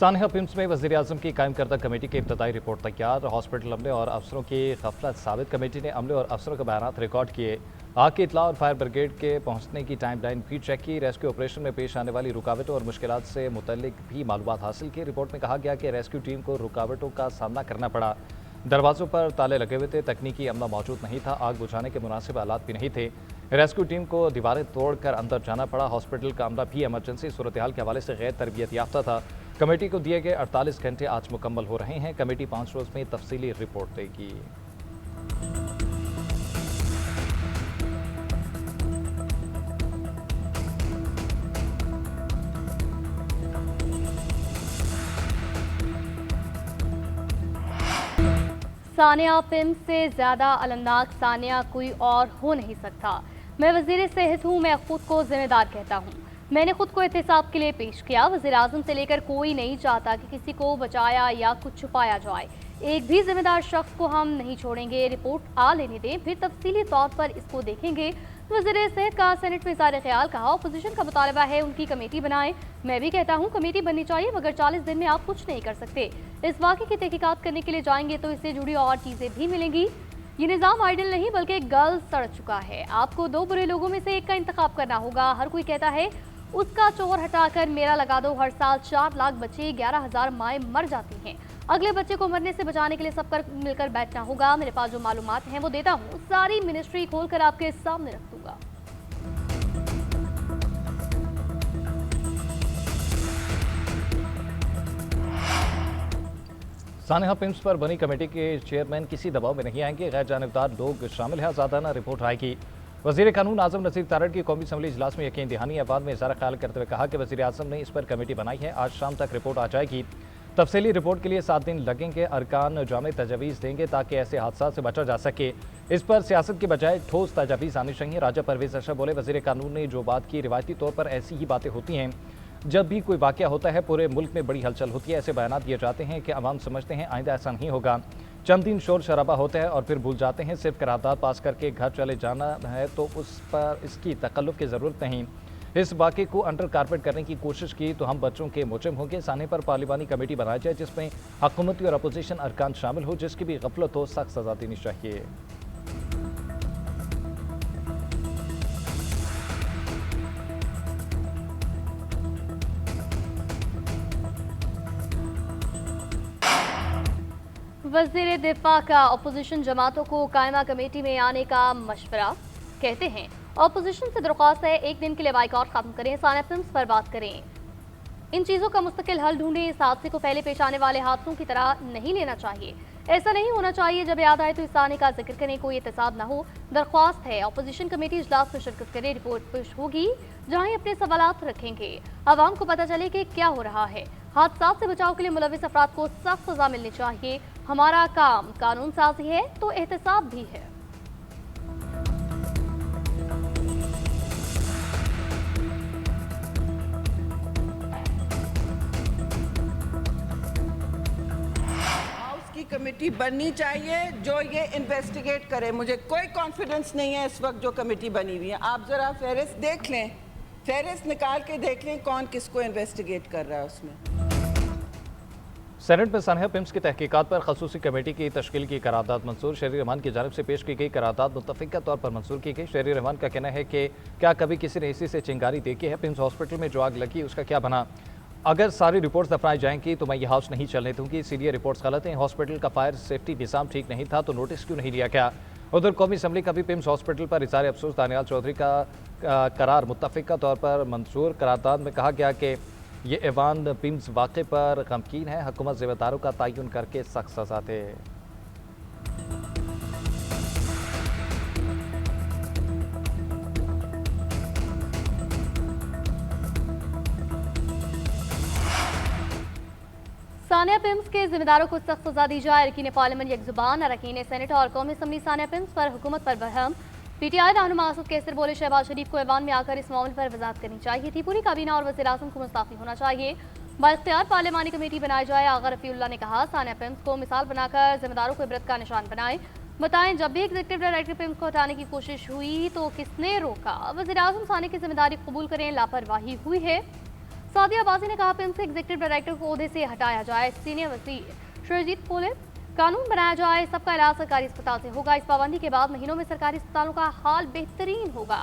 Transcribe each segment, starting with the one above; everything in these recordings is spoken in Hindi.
सानिया पिम्स में वज़ीर-ए-आज़म की कायम करदा कमेटी की इब्तदाई रिपोर्ट तैयार। हॉस्पिटल अमले और अफसरों की गफलत साबित। कमेटी ने अमले और अफसरों के बयान रिकॉर्ड किए। आग की इतला और फायर ब्रिगेड के पहुंचने की टाइम लाइन भी चेक की। रेस्क्यू ऑपरेशन में पेश आने वाली रुकावटों और मुश्किलात से मुतल्लिक भी मालूमात हासिल की। रिपोर्ट में कहा गया कि रेस्क्यू टीम को रुकावटों का सामना करना पड़ा। दरवाजों पर ताले लगे हुए थे, तकनीकी अमला मौजूद नहीं था, आग बुझाने के मुनासिब आलात भी नहीं थे। रेस्क्यू टीम को दीवारें तोड़कर अंदर जाना पड़ा। हॉस्पिटल का अमला भी इमरजेंसी सूरत हाल के हवाले से गैर तरबियत याफ्ता था। कमेटी को दिए गए 48 घंटे आज मुकम्मल हो रहे हैं। कमेटी 5 रोज में तफसीली रिपोर्ट देगी। सानिया पिम्स से ज़्यादा अलमनाक सानिया कोई और हो नहीं सकता। मैं वज़ीर सेहत हूँ, मैं खुद को जिम्मेदार कहता हूँ। मैंने खुद को एहतसाब के लिए पेश किया। वज़ीर-ए-आज़म से लेकर कोई नहीं चाहता कि किसी को बचाया या कुछ छुपाया जाए। एक भी जिम्मेदार शख्स को हम नहीं छोड़ेंगे। रिपोर्ट आ लेने दें, फिर तफसीली तौर पर इसको देखेंगे। वज़ीर सेहत का सेनेट में इज़हार ख्याल। कहा अपोजिशन का मुतालबा है उनकी कमेटी बनाएं। मैं भी कहता हूँ कमेटी बननी चाहिए, मगर 40 दिन में आप कुछ नहीं कर सकते। इस वाक़े की तहकीकात करने के लिए जाएंगे तो इससे जुड़ी और चीज़ें भी मिलेंगी। ये निज़ाम आइडल नहीं बल्कि गल सड़ चुका है। आपको 2 बुरे लोगों में से एक का इंतखाब करना होगा। हर कोई कहता है उसका चोर हटाकर मेरा लगा दो। हर साल 4 लाख बच्चे, 11,000 माएँ मर जाती हैं। अगले बच्चे को मरने से बचाने के लिए सबकर मिलकर बैठना होगा। मेरे पास जो मालूमात हैं वो देता हूँ, सारी मिनिस्ट्री खोलकर आपके सामने रख दूंगा। सानिया पिम्स पर बनी कमेटी के चेयरमैन किसी दबाव में नहीं आएंगे। गैर जानिबदार लोग शामिल हैं, ज़्यादा रिपोर्ट आएगी। वज़ीर कानून आज़म नज़ीर तारड़ की कौमी असम्बली इजलास में यकीन दहानी। बाद में इज़हार ख्याल करते हुए कहा कि वज़ीर-ए-आज़म ने इस पर कमेटी बनाई है, आज शाम तक रिपोर्ट आ जाएगी। तफसीली रिपोर्ट के लिए 7 दिन लगेंगे। अरकान जामे तजवीज़ देंगे ताकि ऐसे हादसा से बचा जा सके। इस पर सियासत के बजाय ठोस तजवीज़ आनी चाहिए। राजा परवेज़ अशरफ बोले, वज़ीर कानून ने जो बात की, रिवायती तौर पर ऐसी ही बातें होती हैं। जब भी कोई वाक़या होता है पूरे मुल्क में बड़ी हलचल होती है। ऐसे बयान दिए जाते हैं कि अवाम समझते हैं आइंदा ऐसा नहीं होगा। चंद दिन शोर शराबा होता है और फिर भूल जाते हैं। सिर्फ करारदाद पास करके घर चले जाना है तो उस पर इसकी तकल्लुफ़ की ज़रूरत नहीं। इस वाक़े को अंडर कारपेट करने की कोशिश की तो हम बच्चों के मुजरिम होंगे। साने पर पार्लिमानी कमेटी बनाई जाए जिसमें हुकूमती और अपोजिशन अरकान शामिल हो। जिसकी भी गफलत हो सख्त सज़ा देनी चाहिए। वज़ीर दिफा का अपोजिशन जमातों को कायमा कमेटी में आने का मशवरा। कहते हैं अपोजिशन से दरख्वास्त है, एक दिन के लिए बाइकआउट खत्म करें, सानिया पिम्स पर बात करें। इन चीज़ों का मुस्तकिल हल ढूंढें। इस हादसे को पहले पेश आने वाले हादसों की तरह नहीं लेना चाहिए। ऐसा नहीं होना चाहिए, जब याद आए तो इस आने का जिक्र करें, कोई एहतसाब ना हो। दरख्वास्त है अपोजिशन कमेटी इजलास में शिरकत करे। रिपोर्ट पेश होगी जहाँ अपने सवालात रखेंगे। आवाम को पता चले कि क्या हो रहा है। हादसा से बचाव के लिए मुलविस अफराद को सख्त सजा मिलनी चाहिए। हमारा काम कानून साजी है तो एहतसाब भी है। हाउस की कमेटी बननी चाहिए जो ये इन्वेस्टिगेट करे। मुझे कोई कॉन्फिडेंस नहीं है इस वक्त जो कमेटी बनी हुई है। आप जरा फहरिस्त देख लें, फहरिस्त निकाल के देख लें कौन किसको इन्वेस्टिगेट कर रहा है उसमें। सेनेट में सानिया पिम्स की तहकीकात पर खसूसी कमेटी की तश्कील की करारदाद मंजूर। शहरी रहमान की जानिब से पेश की गई करारदाद मुतफ़िका तौर पर मंजूर की गई। शहरी रहमान का कहना है कि क्या कभी किसी ने इसी से चिंगारी देखी है? पिम्स हॉस्पिटल में जो आग लगी उसका क्या बना? अगर सारी रिपोर्ट्स दफनाई जाएंगी तो मैं ये हाउस नहीं चलने दूंगी। सीनियर रिपोर्ट्स गलत हैं। हॉस्पिटल का फायर सेफ्टी निज़ाम ठीक नहीं था तो नोटिस क्यों नहीं लिया गया? उधर कौमी असम्बली का भी पिम्स हॉस्पिटल पर इज़हार अफसोस दानियाल चौधरी का करार मुतफ़िका तौर पर मंजूर। करारदाद में कहा गया कि ये ऐवान पिम्स वाक़े पर गमकीन है। हुकूमत ज़िम्मेदारों का तयन करके सख्त सज़ा दे। सानिया पिम्स के जिम्मेदारों को सख्त सजा दी जाए। अरकीन पार्लियामेंट यकजुबान। अरकीन सेनेट और कौमी असम्बली सानिया पिम्स पर हुकूमत पर बरहम। पीटीआई रहनुमा असद कैसर बोले, शहबाज शरीफ को ऐवान में आकर इस मामले पर वजाहत करनी चाहिए थी। पूरी काबीना और वज़ीर-ए-आज़म को मुस्ताफ़ी होना चाहिए। बाइख्तियार पार्लिमानी कमेटी बनाई जाए। आगा रफ़ीउल्लाह ने कहा सानिया पिम्स को मिसाल बनाकर जिम्मेदारों को इबरत का निशान बनाएं। बताएं जब भी एग्जीक्यूटिव डायरेक्टर पिम्स को हटाने की कोशिश हुई तो किसने रोका? वज़ीर-ए-आज़म सानिया की जिम्मेदारी कबूल करें। लापरवाही हुई है। सादिया अब्बासी ने कहा पिम्स एग्जीक्यूटिव डायरेक्टर को ओहदे से हटाया जाए। सीनियर वजीर शरजीत बोले कानून बनाया जाए, सबका इलाज सरकारी अस्पताल से होगा। इस पाबंदी के बाद महीनों में सरकारी अस्पतालों का हाल बेहतरीन होगा।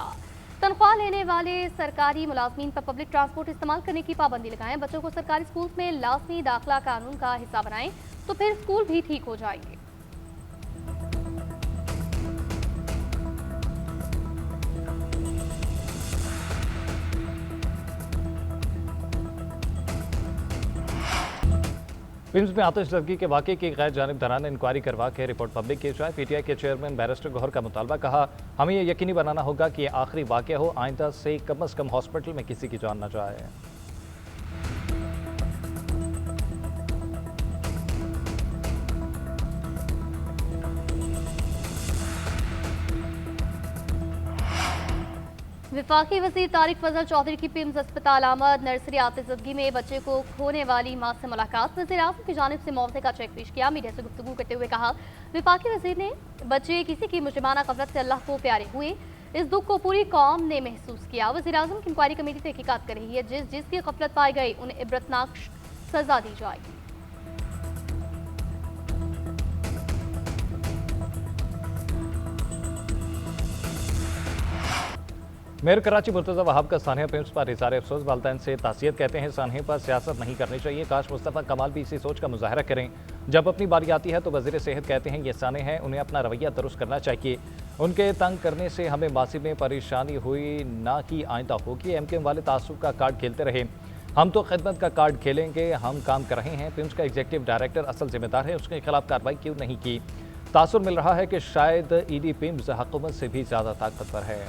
तनख्वाह लेने वाले सरकारी मुलाजमीन पर पब्लिक ट्रांसपोर्ट इस्तेमाल करने की पाबंदी लगाएं। बच्चों को सरकारी स्कूल में लाजमी दाखिला कानून का हिस्सा बनाएं, तो फिर स्कूल भी ठीक हो जाएंगे। पिम्स में आतिशज़दगी के वाक़े की गैर जानिबदाराना इंक्वायरी करवा के रिपोर्ट पब्लिक की जाए। पीटीआई के चेयरमैन बैरिस्टर गौहर का मुतालबा, कहा हमें यह यकीनी बनाना होगा कि यह आखिरी वाक़या हो, आइंदा से कम हॉस्पिटल में किसी की जान न जाए। विफाकी वज़ीर तारिक फजल चौधरी की पिम्स अस्पताल आमद। नर्सरी आतिशज़दगी में बच्चे को खोने वाली मां से मुलाकात। वज़ीर आज़म की जानिब से मुआवजे का चेक पेश किया। मीडिया से गुफ्तगू करते हुए कहा विफाकी वज़ीर ने बच्चे किसी की मुजरिमाना गफलत से अल्लाह को प्यारे हुए, इस दुख को पूरी कौम ने महसूस किया। वज़ीर आज़म की इंक्वायरी कमेटी तहकीकात कर रही है। जिसकी गफलत पाई गई उन्हें इबरतनाक सजा दी जाएगी। मेयर कराची मुर्तज़ा वहाब का सानिया पिम्स पर इज़हार अफसोस। वालिदैन से तासियत, कहते हैं सानिया पर सियासत नहीं करनी चाहिए। काश मुस्तफ़ा कमाल भी इसी सोच का मुजाहरा करें। जब अपनी बारी आती है तो वज़ीर सेहत कहते हैं ये साने हैं, उन्हें अपना रवैया दुरुस्त करना चाहिए। उनके तंग करने से हमें मासी में परेशानी हुई, ना कि आइंदा होगी। एमकेएम वाले तासुब का कार्ड खेलते रहे, हम तो खिदमत का कार्ड खेलेंगे। हम काम कर रहे हैं। पिम्स का एग्जीक्यूटिव डायरेक्टर असल जिम्मेदार है, उसके खिलाफ कार्रवाई क्यों नहीं की? तासुर मिल रहा है कि शायद ईडी पिम्स हुकूमत से भी ज़्यादा ताकतवर है।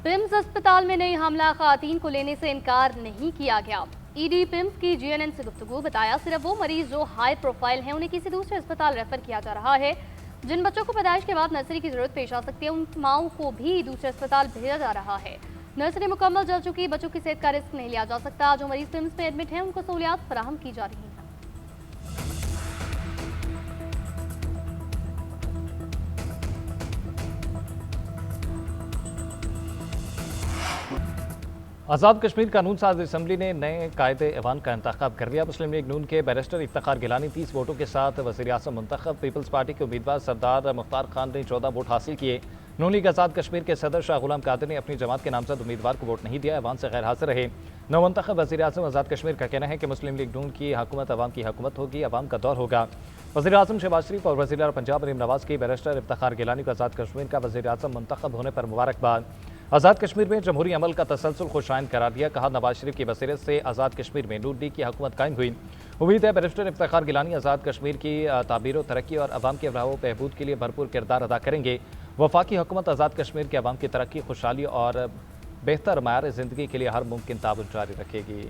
पिम्स अस्पताल में नई हमला खातीन को लेने से इनकार नहीं किया गया। ईडी पिम्स की जीएनएन से गुफ्तगू, बताया सिर्फ वो मरीज जो हाई प्रोफाइल हैं उन्हें किसी दूसरे अस्पताल रेफर किया जा रहा है। जिन बच्चों को पैदाइश के बाद नर्सरी की जरूरत पेश आ सकती है उन माओं को भी दूसरे अस्पताल भेजा जा रहा है। नर्सरी मुकम्मल जल चुकी, बच्चों की सेहत का रिस्क नहीं लिया जा सकता। जो मरीज पिम्स में एडमिट हैं उनको सहूलियात फराहम की जा रही हैं। आज़ाद कश्मीर कानून साज असम्बली ने नए कायदे ऐवान का इंतखाब कर लिया। मुस्लिम लीग नून के बैरिस्टर इफ्तिखार गिलानी 30 वोटों के साथ वज़ीर आज़म मुंतखब। पीपल्स पार्टी के उम्मीदवार सरदार मुख्तार खान ने 14 वोट हासिल किए। नून लीग आज़ाद कश्मीर के सदर शाह गुलाम कादिर ने अपनी जमात के नामजद उम्मीदवार को वोट नहीं दिया, ऐवान से गैर हाजिर रहे। नवमंतखब वज़ीर आज़म आज़ाद कश्मीर का कहना है कि मुस्लिम लीग नून की हुकूमत अवाम की हुकूमत होगी, अवाम का दौर होगा। वज़ीर आज़म शहबाज शरीफ और वज़ीर पंजाब मरीम नवाज की बैरिस्टर इफ्तिखार गिलानी को आज़ाद कश्मीर का वज़ीर आज़म मुंतखब होने पर मुबारकबाद। आज़ाद कश्मीर में जमहूरी अमल का तसलसल खुशाइन करार दिया, कहा नवाज शरीफ की बसीरत से आज़ाद कश्मीर में नून लीग की हुकूमत कायम हुई। उम्मीद है बैरिस्टर इफ्तिखार गिलानी आज़ाद कश्मीर की ताबीर तरक्की और अवाम के फलाह बहबूद के लिए भरपूर किरदार अदा करेंगे। वफाकी हुकूमत आज़ाद कश्मीर के अवाम की तरक्की, खुशहाली और बेहतर मयार ज़िंदगी के लिए हर मुमकिन ताउन जारी रखेगी।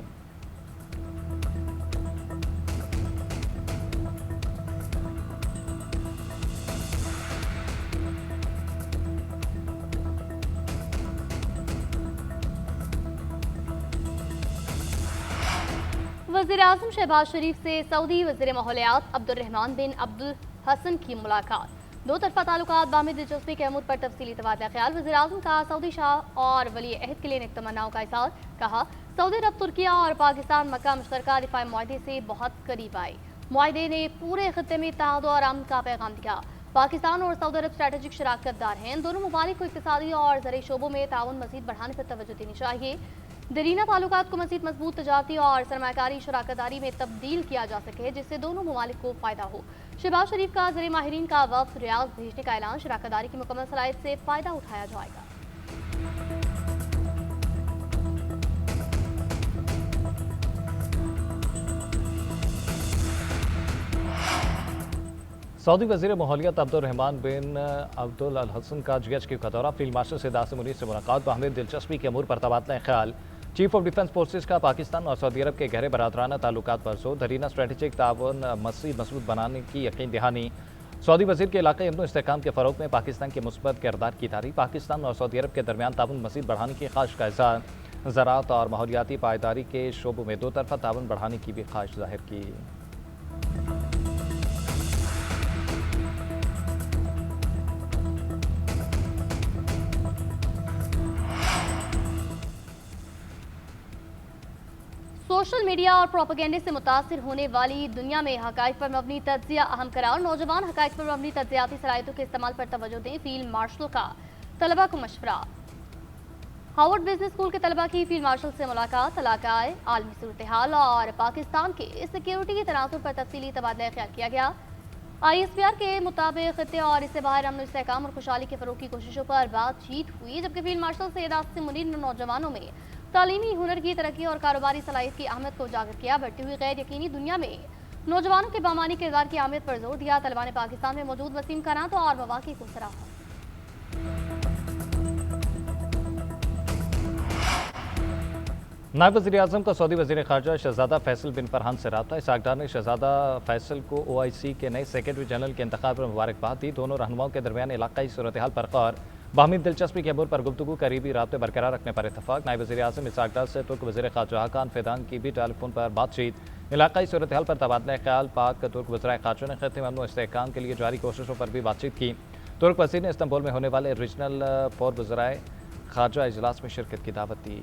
वज़ीर आज़म शहबाज शरीफ से सऊदी वज़ीर माहौलियात अब्दुर्रहमान बिन अब्दुल हसन की मुलाकात। दो तरफा ताल्लुकात बाहमी दिलचस्पी के अमूर पर तफसीली तबादला ख्याल। वज़ीर आज़म का सऊदी शाह और वली अहद के लिए नेक तमन्नाओं का इज़हार, कहा सऊदी अरब तुर्किया और पाकिस्तान मक्का मुश्तरका दिफाई मुआहदे से बहुत करीब आए। मुआहदे ने पूरे खत्ते में इत्तेहाद और अमन का पैगाम दिया। पाकिस्तान और सऊदी अरब स्ट्रैटेजिक शराकतदार हैं। दोनों ममालिक को इक़्तिसादी और ज़रई शोबों में ताउन मज़ीद बढ़ाने पर तवज्जो देनी चाहिए। दरीना ताल्लुकात को मज़ीद मजबूत तजारती और सरमाकारी शराकतदारी में तब्दील किया जा सके, जिससे दोनों ममालिक को फ़ायदा हो। शहबाज शरीफ का ज़रिए माहिरीन का वफ़द रियाद भेजने का ऐलान, शराकतदारी की मुकम्मल सलाहियत से फ़ायदा उठाया जाएगा। सऊदी वज़ीर माहौलियात अब्दुर्रहमान बिन अब्दुल अल हसन का GHQ का दौरा। फील्ड मार्शल से दास मुनीर से मुलाकात, बाहमी दिलचस्पी के अमूर पर तबादला ख्याल। चीफ ऑफ डिफेंस फोर्सेज का पाकिस्तान और सऊदी अरब के गहरे बरादराना ताल्लुकात पर जोर। दरीना स्ट्रेटेजिक ताउन मज़ीद मजबूत बनाने की यकीन दहानी। सऊदी वज़ीर के इलाक़ाई अमन इस्तेहकाम के फ़रोग़ में पाकिस्तान के मुस्बत किरदार की तारीफ़। पाकिस्तान और सऊदी अरब के दरमियान ताउन मज़ीद बढ़ाने की ख्वाहिश का इज़हार। ज़राअत और माहौलियाती पायदारी के शोबों में दो तरफा ताउन बढ़ाने की भी ख्वाहिश ज़ाहिर की। सोशल मीडिया और प्रोपेगेंडे से मुतासिर होने वाली दुनिया में हकाइक पर मबनी तज्जिया अहम करार। नौजवान हकाइक पर मबनी तज्जियाती सलाहियतों के इस्तेमाल पर तवज्जो दें। फील्ड मार्शल का तलबा को मशवरा। हार्वर्ड बिजनेस स्कूल के तलबा की फील्ड मार्शल से मुलाकात। इलाकाई आलमी सूरत हाल और पाकिस्तान के सिक्योरिटी के तनासुर पर तफसीली तबादला ख्याल किया गया। ISPR के मुताबिक खत्ते और इससे बाहर अमन इस्तेहकाम और खुशहाली के फरोग की कोशिशों पर बातचीत हुई, जबकि फील्ड मार्शल सैयद आसिम मुनीर ने नौजवानों में तालीमी हुनर की तरक्की और कारोबारी सलाहियत की अहमियत को उजागर किया। बढ़ती हुई गैर यकीनी दुनिया में नौजवानों के बामानी किरदार की अहमियत पर जोर दिया। तलबा ने पाकिस्तान में मौजूद वसीम कानात और मवाक़ी को सराहा। नायब वज़ीर आज़म का सऊदी वज़ीर ख़ारजा शहज़ादा फैसल बिन फरहान से रब्ता। इसाक़ डार ने शहज़ादा फैसल को OIC के नए सेक्रेटरी जनरल के इंतख़ाब पर मुबारकबाद दी। दोनों रहनुमाओं के दरमियान इलाक़ाई सूरत हाल पर गौर, बाहमी दिलचस्पी के अमूर पर गुफ्तगू, करीबी राब्ते बरकरार रखने पर इतफ़ाक़। नायब वज़ीर आज़म इसाक़ डार से तुर्क वज़ीर ख़ारजा हाकान फ़िदान की भी टेलीफोन पर बातचीत। इलाक़ाई सूरत हाल पर तबादला ख्याल। पाक तुर्क वज़ीर ख़ारजा ने ख़त्ते में अमन व इस्तेहकाम के लिए जारी कोशिशों पर भी बातचीत की। तुर्क वज़ीर ने इस्तांबुल में होने वाले रीजनल पौर वज़राए ख़ारजा इजलास में शिरकत की दावत दी।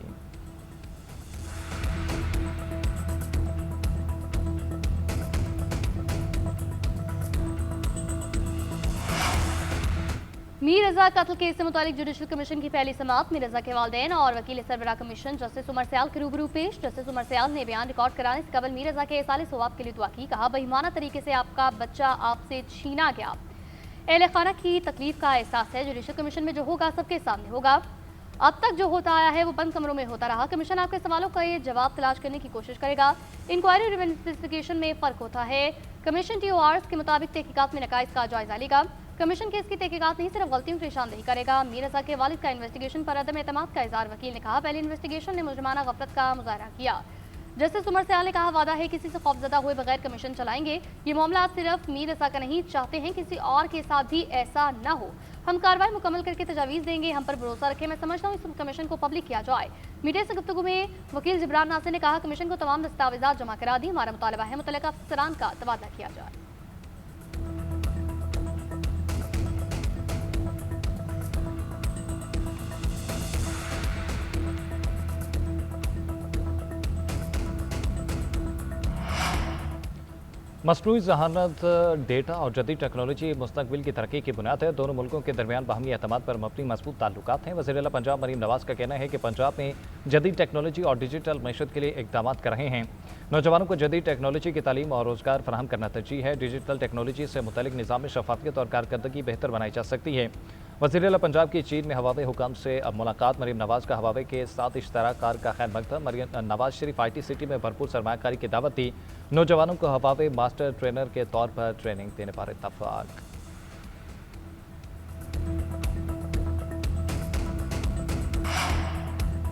मीर रजा कत्ल केस से मुतालिक जुडिशल कमीशन की पहली समाअत। मीर रजा के वालिदैन और वकील सरबराह कमीशन जस्टिस उमर सयाल के रूबरू पेश। जस्टिस उमर सयाल ने बयान रिकॉर्ड कराने से कबल मीर रजा के साले सवाब के लिए दुआ की। कहा, बेईमाना तरीके से आपका बच्चा आपसे छीना गया। अहले खाना की तकलीफ का एहसास है। जुडिशल कमीशन में जो होगा सबके सामने होगा। अब तक जो होता आया है वो बंद कमरों में होता रहा। कमीशन आपके सवालों का ये जवाब तलाश करने की कोशिश करेगा। इंक्वायरी और इन्वेस्टिगेशन में फ़र्क होता है। कमीशन TORs के मुताबिक तहकीकात में नकाइस का जायजा लेगा। कमीशन केस की तहकीकात नहीं सिर्फ गलतियों की निशानदेही करेगा। मीर रजा के वालिद का इन्वेस्टिगेशन पर अदम एतमाद का इज़हार। वकील ने कहा, पहले इन्वेस्टिगेशन ने मुजरिमाना गफलत का मुजाहरा किया। जस्टिस उमर सयाल ने कहा, वादा है किसी से खौफजदा हुए बगैर कमीशन चलाएंगे। ये मामला सिर्फ मीर रजा का नहीं, चाहते हैं किसी और के साथ भी ऐसा न हो। हम कार्रवाई मुकम्मल करके तजावीज़ देंगे। हम पर भरोसा रखें। मैं समझता हूँ इस कमीशन को पब्लिक किया जाए। मीडिया से गुफ्तगू में वकील जिब्रान नासिर ने कहा, कमीशन को तमाम दस्तावेजात जमा करा दी। हमारा मुतालबा है मुतल्लिका अफसरान का तबादला किया जाए। मसनूई ज़हानत, डेटा और जदीद टेक्नोलॉजी मुस्तकबिल की तरक्की की बुनियाद है। दोनों मुल्कों के दरमियान बाहमी एतमाद पर मबनी मजबूत ताल्लुकात हैं। वज़ीर आला पंजाब मरीम नवाज़ का कहना है कि पंजाब में जदीद टेक्नोलॉजी और डिजिटल मैशत के लिए इक़दाम कर रहे हैं। नौजवानों को जदीद टेक्नोलॉजी की तालीम और रोज़गार फराहम करना तरजीह है। डिजिटल टेक्नोलॉजी से मुतल्लिक निज़ाम में शफाफियत और कारकर्दगी बेहतर बनाई जा सकती है। वज़ीर आला पंजाब की चीन में हवावे हुकाम से अब मुलाकात। मरीम नवाज़ का हवावे के साथ इश्तराक कार का खैर मकदम। मरीम नवाज शरीफ IT सिटी में भरपूर सरमायाकारी की दावत दी। नौजवानों को हवावे मास्टर ट्रेनर के तौर पर ट्रेनिंग देने पर इत्तफाक।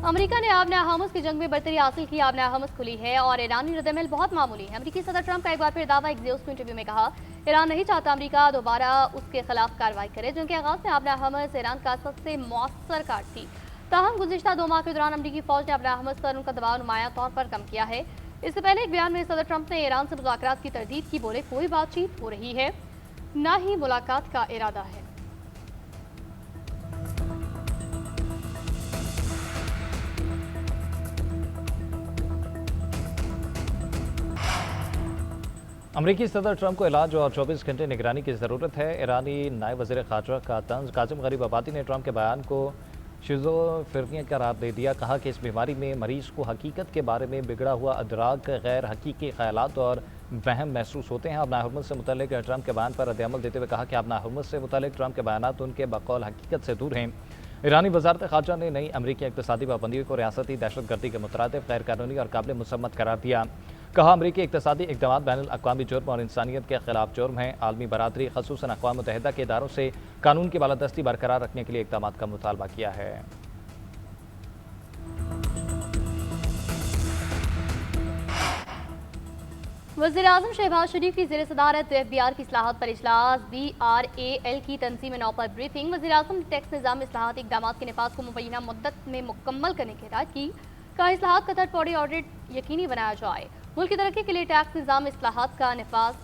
अमेरिका ने आबना हमस की जंग में बरतरी हासिल की। आबना हमस खुली है और ईरानी रद्दमल बहुत मामूली है। अमेरिकी सदर ट्रंप का एक बार फिर दावा एक्सियोस को इंटरव्यू में कहा, ईरान नहीं चाहता अमेरिका दोबारा उसके खिलाफ कार्रवाई करे। जंग के आगाज में आबना हमस ईरान का सबसे मौसर कार्ड थी। ताहम गुज़िश्ता 2 माह के दौरान अमेरिकी फौज ने आबना हमस पर उनका दबाव नुमाया तौर पर कम किया है। इससे पहले एक बयान में सदर ट्रंप ने ईरान से मुज़ाकरात की तरदीद की। बोले, कोई बातचीत हो रही है, न ही मुलाकात का इरादा है। अमरीकी सदर ट्रंप को इलाज और 24 घंटे निगरानी की ज़रूरत है। ईरानी नायब वज़ीर ख़ारजा का तंज काज़िम गरीब आबादी ने ट्रंप के बयान को शिज़ोफ्रेनिया करार दे दिया। कहा कि इस बीमारी में मरीज़ को हकीकत के बारे में बिगड़ा हुआ अदराक, गैर हकीकी ख़यालात और वहम महसूस होते हैं। अपना हुर्मत से मुतल्लिक ट्रंप के बयान पर रद्द-ए-अमल देते हुए कहा कि अपना हुर्मत से मुतल्लिक ट्रंप के बयान उनके बकौल हकीकत से दूर हैं। ईरानी वज़ारत ख़ारजा ने नई अमरीकी इक़्तिसादी पाबंदियों को रियासती दहशतगर्दी के मुतरादिफ, गैर कानूनी और काबिल मुसम्मत करार दिया। कहा, अमरीकी इक़्तिसादी इक़दाम बैनुल अक़वामी जुर्म और इंसानियत के खिलाफ जुर्म हैं। आलमी बरादरी ख़ुसूसन अक़वाम मुत्तहिदा के इदारों से कानून की बालादस्ती बरकरार रखने के लिए इक़दाम का मुतालबा किया है। वज़ीर-ए-आज़म शहबाज शरीफ की ज़ेर सदारत FBR की इस्लाहात पर इजलास। BRAL की तंजीम 9 पर ब्रीफिंग। वज़ीर-ए-आज़म ने टैक्स निज़ाम में इस्लाहात इक़दामात के नफाज़ को मुबैना मुद्दत में मुकम्मल करने की हिदायत की। कहा, इस्लाहात का थर्ड पार्टी ऑडिट यकीनी बनाया जाए। मुल्क की तरक्की के लिए टैक्स निज़ाम में इस्लाहात का नफाज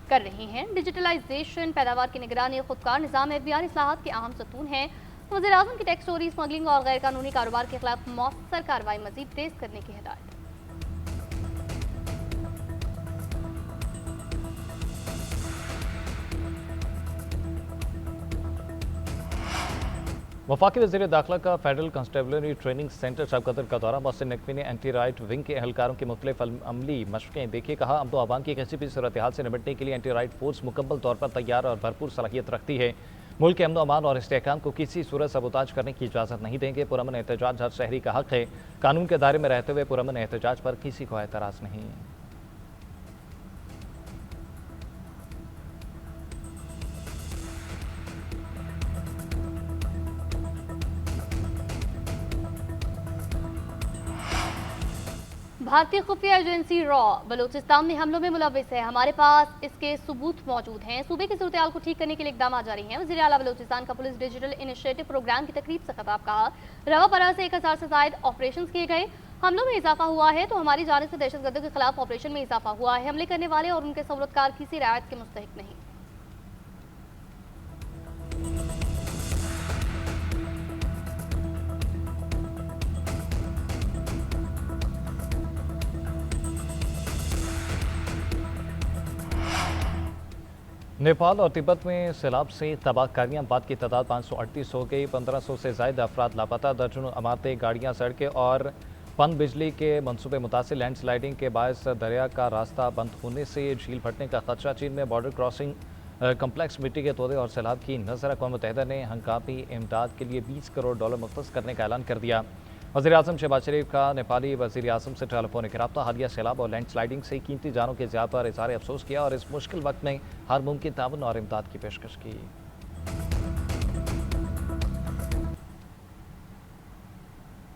कर रही हैं। डिजिटलाइजेशन, पैदावार की निगरानी, खुदकार निज़ाम FBR इस्लाहात के अहम सतून हैं। वज़ीर-ए-आज़म की टैक्स चोरी, स्मगलिंग और गैर कानूनी कारोबार के खिलाफ मौसर कार्रवाई मज़ीद तेज़ करने की हिदायत। वफाकी वज़ीर दाखिला का फेडरल कंस्टेबलरी ट्रेनिंग सेंटर शब कदर का दौरा। मोहसिन नकवी ने एंटी राइट विंग के एहलकारों की मुख्तलिफ अमली मशक़ें देखी। कहा अमन अवाम की किसी भी सूरत हाल से निपटने के लिए एंटी राइट फोर्स मुकम्मल तौर पर तैयार और भरपूर सलाहियत रखती है। मुल्क के अमन अमान और इस्तेहकाम को किसी सूरत सबूताज करने की इजाज़त नहीं देंगे। पुरअमन एहतजाज हर शहरी का हक है। कानून के दायरे में रहते हुए पुरअमन एहतजाज पर किसी को एतराज़ नहीं। भारतीय खुफिया एजेंसी रॉ बलूचिस्तान में हमलों में मुलविस है। हमारे पास इसके सबूत मौजूद हैं। सूबे की सूरत-ए-हाल को ठीक करने के लिए इकदाम जारी हैं। वज़ीर आला बलूचिस्तान का पुलिस डिजिटल इनिशिएटिव प्रोग्राम की तकरीब से खिताब। कहा रवा से 1000 से ज़ायद ऑपरेशन किए गए। हमलों में इजाफा हुआ है तो हमारी जानिब से दहशतगर्दों के खिलाफ ऑपरेशन में इजाफा हुआ है। हमले करने वाले और उनके सहूलतकार किसी रियायत के मुस्तहिक नहीं। नेपाल और तिब्बत में सैलाब से तबाहकारियां बाद की तादाद 538 हो गई। 1500 से ज़ायद अफराद लापता। दर्जनों इमारतें, गाड़ियां, सड़कें और पन बिजली के मनसूबे मुतासिर। लैंडस्लाइडिंग के बायस दरिया का रास्ता बंद होने से झील फटने का खदशा। चीन में बॉर्डर क्रॉसिंग कम्प्लेक्स मिट्टी के तोड़े और सैलाब की नज़र। अक़वाम मुत्तहिदा ने हंगामी इमदाद के लिए $20 करोड़ मुख्तस करने का ऐलान कर दिया। वज़ीर-ए-आज़म शहबाज शरीफ का नेपाली वज़ीर-ए-आज़म से टेलीफोनिक रब्ता। हालिया सैलाब और लैंडस्लाइडिंग से कीमती जानों के ज़िया पर इज़हार अफसोस किया और इस मुश्किल वक्त में हर मुमकिन ताउन और इमदाद की पेशकश की।